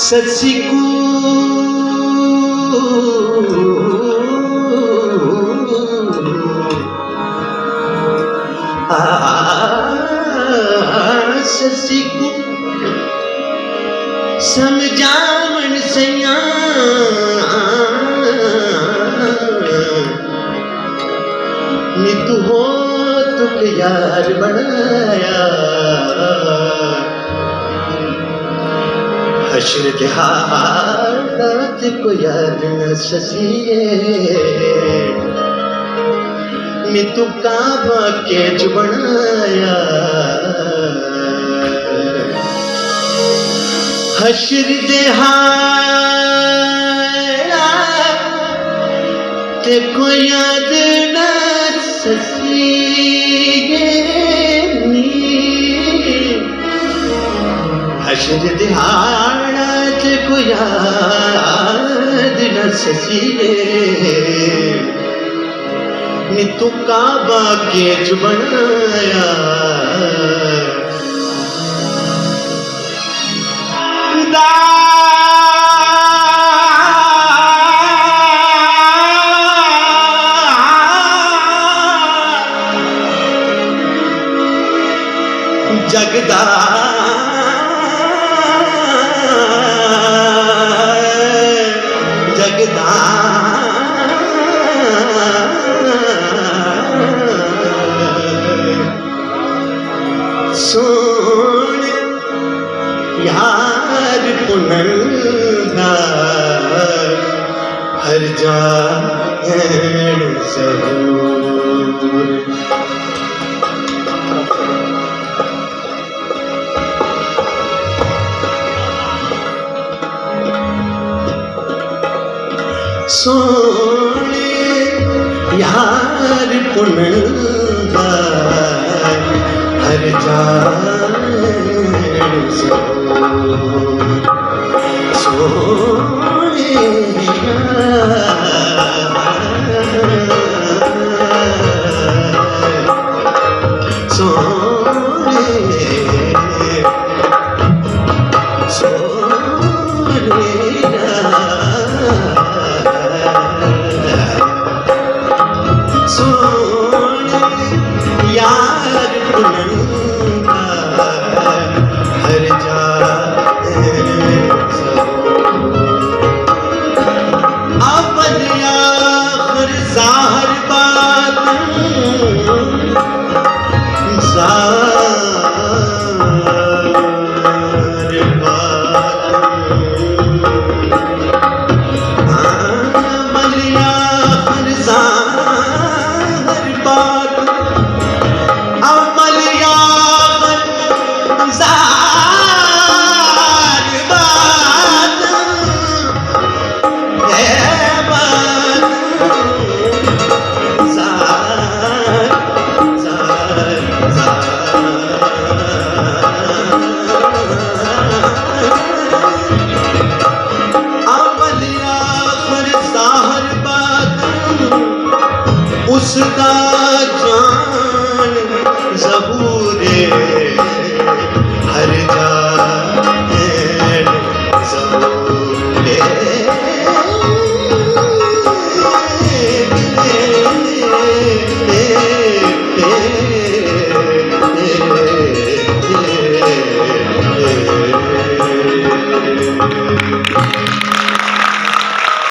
ससिकू ससिकू समझावन सैया नी तू हो तुक यार बनाया हश्र के हालात को याद न ससिए नी तू काबा के जो बनाया हश्र दे हालात को याद न ससिए हश्र दे हालात को याद न ससिए नी तू काबा के जो बनाया जगदा जगदा सोन यार पुनंदा हर जान जरूर सोने यार पुनंदा हर जान जरूर